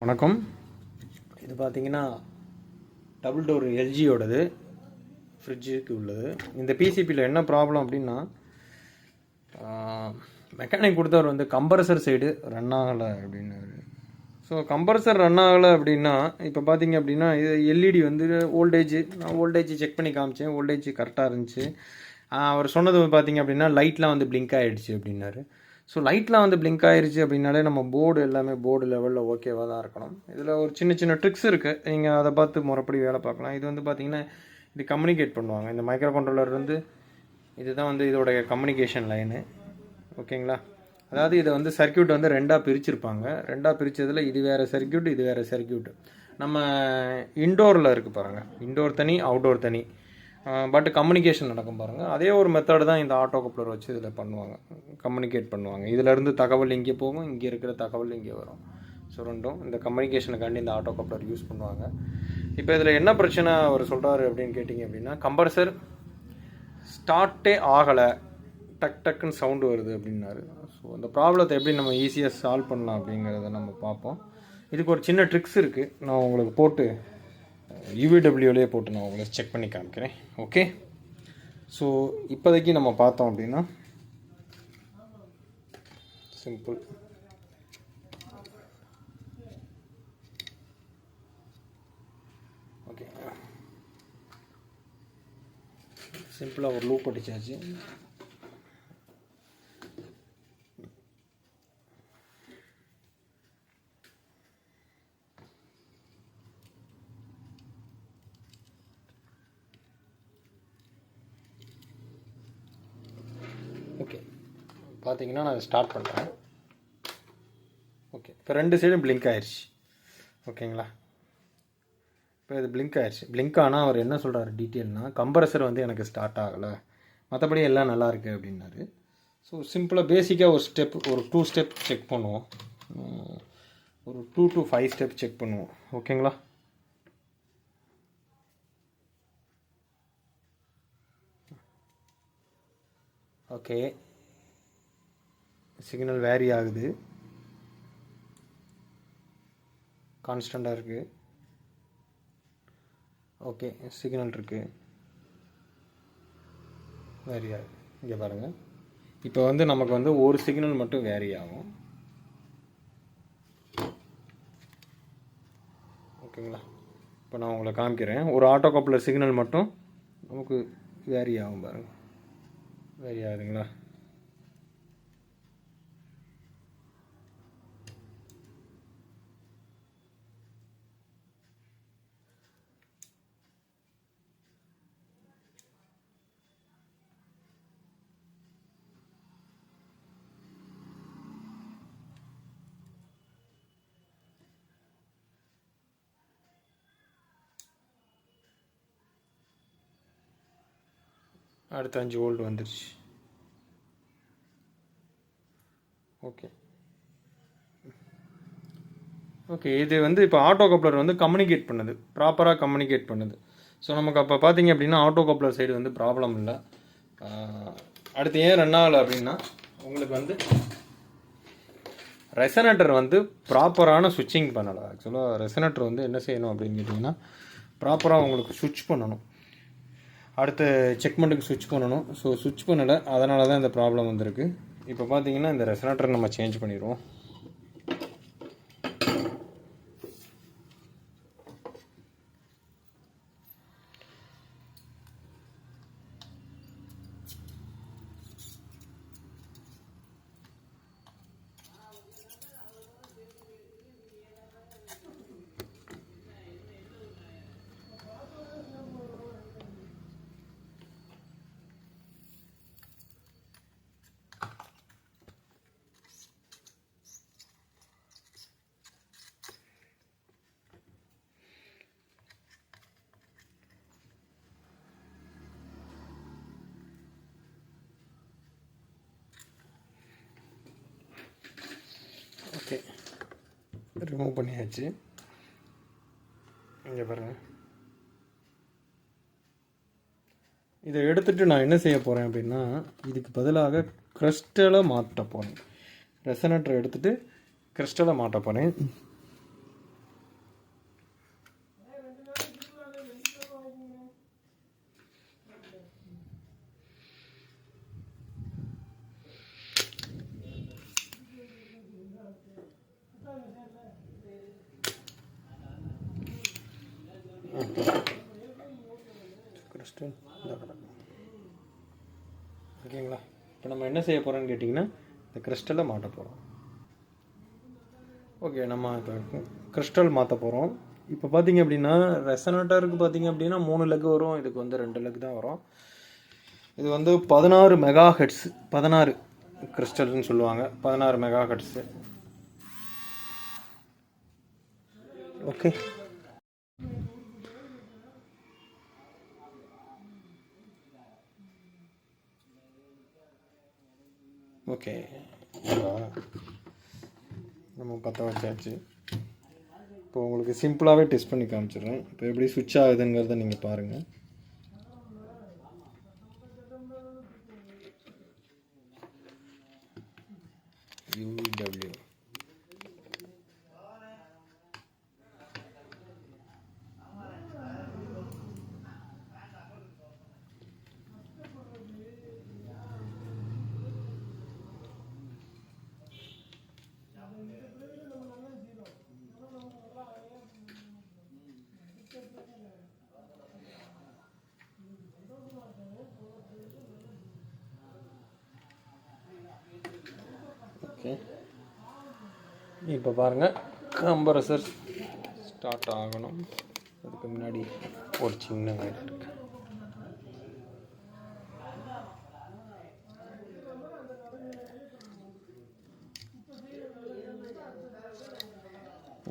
வணக்கம். இது பார்த்தீங்கன்னா டபுள் டோர் எல்ஜியோடது ஃப்ரிட்ஜுக்கு உள்ளது. இந்த பிசிபியில் என்ன ப்ராப்ளம் அப்படின்னா, மெக்கானிக் கொடுத்தவர் வந்து கம்ப்ரஸர் சைடு ரன் ஆகலை அப்படின்னாரு. ஸோ கம்ப்ரஸர் ரன் ஆகலை அப்படின்னா இப்போ பார்த்தீங்க அப்படின்னா இது எல்இடி வந்து நான் வோல்டேஜ் செக் பண்ணி காமிச்சேன். வோல்டேஜ் கரெக்டாக இருந்துச்சு. அவர் சொன்னது பார்த்தீங்க அப்படின்னா லைட்லாம் வந்து பிளிங்க் ஆகிடுச்சு அப்படின்னாரு. ஸோ லைட்லாம் வந்து பிளிங்க் ஆகிடுச்சு அப்படின்னாலே நம்ம எல்லாமே போர்டு லெவலில் ஓகேவாக தான் இருக்கணும். இதில் ஒரு சின்ன சின்ன ட்ரிக்ஸ் இருக்குது, நீங்கள் அதை பார்த்து முறைப்படி வேலை பார்க்கலாம். இது வந்து பார்த்திங்கன்னா இது கம்யூனிகேட் பண்ணுவாங்க. இந்த மைக்ரோ கண்ட்ரோலர் வந்து இதுதான் வந்து இதோடைய கம்யூனிகேஷன் லைனு. ஓகேங்களா? அதாவது இதை வந்து சர்க்கியூட் வந்து ரெண்டாக பிரிச்சுருப்பாங்க. ரெண்டாக பிரித்ததில் இது வேறு சர்க்கியூட், இது வேறு சர்க்கியூட். நம்ம இன்டோரில் இருக்குது பாருங்கள், இன்டோர் தனி, அவுட்டோர் தனி. பட் கம்யூனிகேஷன் நடக்கும் பாருங்கள். அதே ஒரு மெத்தட் தான் இந்த ஆட்டோ கப்ளர் வச்சு இதில் பண்ணுவாங்க, கம்யூனிகேட் பண்ணுவாங்க. இதிலேருந்து தகவல் இங்கே போகும், இங்கே இருக்கிற தகவல் இங்கே வரும். ஸோ ரெண்டும் இந்த கம்யூனிகேஷனுக்காண்டி இந்த ஆட்டோ கப்ளர் யூஸ் பண்ணுவாங்க. இப்போ இதில் என்ன பிரச்சனை அவர் சொல்கிறாரு அப்படின்னு கேட்டிங்க அப்படின்னா, கம்ப்ரஸர் ஸ்டார்ட்டே ஆகலை, டக்குன்னு சவுண்டு வருது அப்படின்னாரு. ஸோ அந்த ப்ராப்ளத்தை எப்படி நம்ம ஈஸியாக சால்வ் பண்ணலாம் அப்படிங்கிறத நம்ம பார்ப்போம். இதுக்கு ஒரு சின்ன ட்ரிக்ஸ் இருக்குது, நான் உங்களுக்கு போட்டு யூவிடபிள்யூலேயே போட்டு நான் உங்களுக்கு செக் பண்ணி காமிக்கிறேன். ஓகே, ஸோ இப்போதைக்கு நம்ம பார்த்தோம் அப்படின்னா சிம்பிள். ஓகே, சிம்பிளாக ஒரு லூப் அடிச்சாச்சு. ஓகே, பார்த்தீங்கன்னா நான் ஸ்டார்ட் பண்ணுறேன். ஓகே, இப்போ ரெண்டு சைடும் பிளிங்க் ஆயிடுச்சு. ஓகேங்களா? இப்போ இது பிளிங்க் ஆயிடுச்சு. பிளிங்க் ஆனால் அவர் என்ன சொல்கிறார் டீட்டெயில்னால், கம்ப்ரஸர் வந்து எனக்கு ஸ்டார்ட் ஆகலை, மற்றபடி எல்லாம் நல்லா இருக்குது அப்படின்னாரு. ஸோ சிம்பிளாக பேசிக்காக ஒரு 2 ஸ்டெப் செக் பண்ணுவோம். ஒரு 2 to 5 ஸ்டெப் செக் பண்ணுவோம். ஓகேங்களா? ஓகே, சிக்னல் வேரி ஆகுது, கான்ஸ்டண்ட்டாக இருக்குது. ஓகே, சிக்னல் இருக்குது, வேரி ஆகுது. இங்கே பாருங்கள், இப்போ வந்து நமக்கு வந்து ஒரு சிக்னல் மட்டும் வேரி ஆகும். ஓகேங்களா? இப்போ நான் உங்களை காமிக்கிறேன். ஒரு ஆட்டோ கப்ளர் சிக்னல் மட்டும் நமக்கு வேரி ஆகும் பாருங்கள். வேரி ஆகுதுங்களா? அடுத்து 5 வோல்ட் வந்துருச்சு. ஓகே ஓகே, இது வந்து இப்போ ஆட்டோ கப்ளர் வந்து கம்யூனிகேட் பண்ணுது, ப்ராப்பராக கம்யூனிகேட் பண்ணுது. ஸோ நமக்கு அப்போ பார்த்தீங்க அப்படின்னா ஆட்டோ கப்ளர் சைடு வந்து ப்ராப்ளம் இல்லை. அடுத்து ஏன் ரன் ஆகலை அப்படின்னா, உங்களுக்கு வந்து ரெசனேட்டர் வந்து ப்ராப்பரான சுவிட்சிங் பண்ணலை. ஆக்சுவலாக ரெசனேட்டர் வந்து என்ன செய்யணும் அப்படின்னு கேட்டிங்கன்னா, ப்ராப்பராக உங்களுக்கு சுவிட்ச் பண்ணணும், அடுத்த செக்மெண்ட்டுக்கு சுவிட்ச் பண்ணணும். ஸோ சுவிட்ச் பண்ணலை, அதனால தான் இந்த ப்ராப்ளம் வந்திருக்கு. இப்போ பார்த்தீங்கன்னா இந்த ரெசனேட்டர் நம்ம சேஞ்ச் பண்ணிடுவோம். ஓகே, ரிமூவ் பண்ணியாச்சு. இங்கே பாருங்கள், இதை எடுத்துகிட்டு நான் என்ன செய்ய போகிறேன் அப்படின்னா, இதுக்கு பதிலாக கிறிஸ்டலை மாற்ற போகிறேன். ரெசனேட்டரை எடுத்துகிட்டு கிறிஸ்டலை மாட்ட போகிறேன். கிறிஸ்டல் ஓகேங்களா. இப்போ நம்ம என்ன செய்ய போகிறோம்னு கேட்டிங்கன்னா இந்த கிறிஸ்டலை மாட்ட போகிறோம். ஓகே, நம்ம இப்போ கிறிஸ்டல் மாற்ற போகிறோம். இப்போ பார்த்தீங்க அப்படின்னா ரெசனேட்டருக்கு பார்த்தீங்க அப்படின்னா 3 லெக் வரும், இதுக்கு வந்து 2 லெக் தான் வரும். இது வந்து 16 மெகா ஹெட்ஸ், 16 கிறிஸ்டல்னு சொல்லுவாங்க, 16 மெகா ஹெட்ஸு. ஓகே, ஓகே நம்ம பற்ற வச்சாச்சு. இப்போ உங்களுக்கு சிம்பிளாகவே டெஸ்ட் பண்ணி காமிச்சிடுறேன். இப்போ எப்படி சுவிட்ச் ஆகுதுங்கிறத நீங்கள் பாருங்கள். UW ஓகே, இப்போ பாருங்கள் கம்ப்ரஸர் ஸ்டார்ட் ஆகணும். அதுக்கு முன்னாடி ஒரு சின்ன வேலை இருக்கு.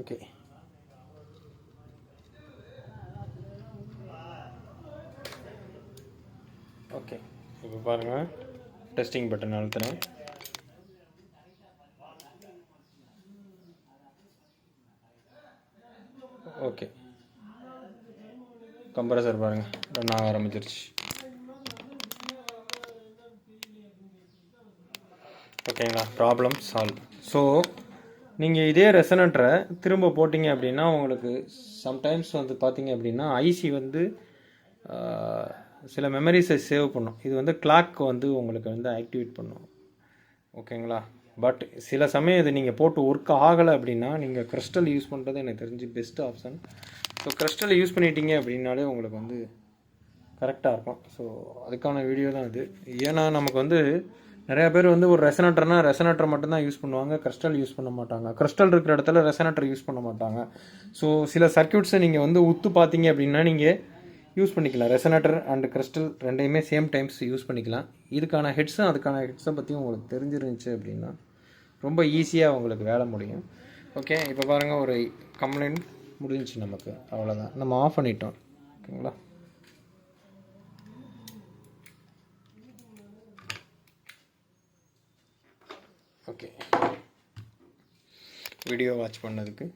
ஓகே, ஓகே இப்போ பாருங்கள் டெஸ்டிங் பட்டன் அழுத்துறேன். ஓகே, கம்ப்ரஸர் பாருங்கள் ரன் ஆக ஆரம்பிச்சிருச்சு. ஓகேங்களா, ப்ராப்ளம் சால்வ். ஸோ நீங்கள் இதே ரெசனேட்டரை திரும்ப போட்டிங்க அப்படின்னா உங்களுக்கு சம்டைம்ஸ் வந்து பார்த்தீங்க அப்படின்னா ஐசி வந்து சில மெமரிஸை சேவ் பண்ணும். இது வந்து கிளாக் வந்து உங்களுக்கு வந்து ஆக்டிவேட் பண்ணும். ஓகேங்களா, பட் சில சமயம் இது நீங்கள் போட்டு ஒர்க் ஆகலை அப்படின்னா நீங்கள் கிறிஸ்டல் யூஸ் பண்ணுறது எனக்கு தெரிஞ்சு best option. So crystal use பண்ணிட்டீங்க அப்படின்னாலே உங்களுக்கு வந்து கரெக்டாக இருக்கும். ஸோ அதுக்கான வீடியோ தான் இது. ஏன்னா நமக்கு வந்து நிறையா பேர் வந்து ஒரு ரெசனேட்டர் மட்டும்தான் யூஸ் பண்ணுவாங்க, கிறிஸ்டல் யூஸ் பண்ண மாட்டாங்க. கிறிஸ்டல் இருக்கிற இடத்துல ரெசனேட்டர் யூஸ் பண்ண மாட்டாங்க. ஸோ சில சர்க்யூட்ஸை நீங்கள் வந்து உத்து பார்த்தீங்க அப்படின்னா நீங்கள் யூஸ் பண்ணிக்கலாம். ரெசனேட்டர் அண்ட் கிறிஸ்டல் ரெண்டையுமே சேம் டைம்ஸ் யூஸ் பண்ணிக்கலாம். இதுக்கான ஹெட்ஸும் அதுக்கான ஹெட்ஸை பற்றியும் உங்களுக்கு தெரிஞ்சிருந்துச்சு அப்படின்னா ரொம்ப ஈஸியாக உங்களுக்கு வேலை முடியும். ஓகே, இப்போ பாருங்கள் ஒரு கம்ப்ளைண்ட் முடிஞ்சிச்சு நமக்கு, அவ்வளோதான். நம்ம ஆஃப் பண்ணிட்டோம். ஓகேங்களா, ஓகே வீடியோ வாட்ச் பண்ணதுக்கு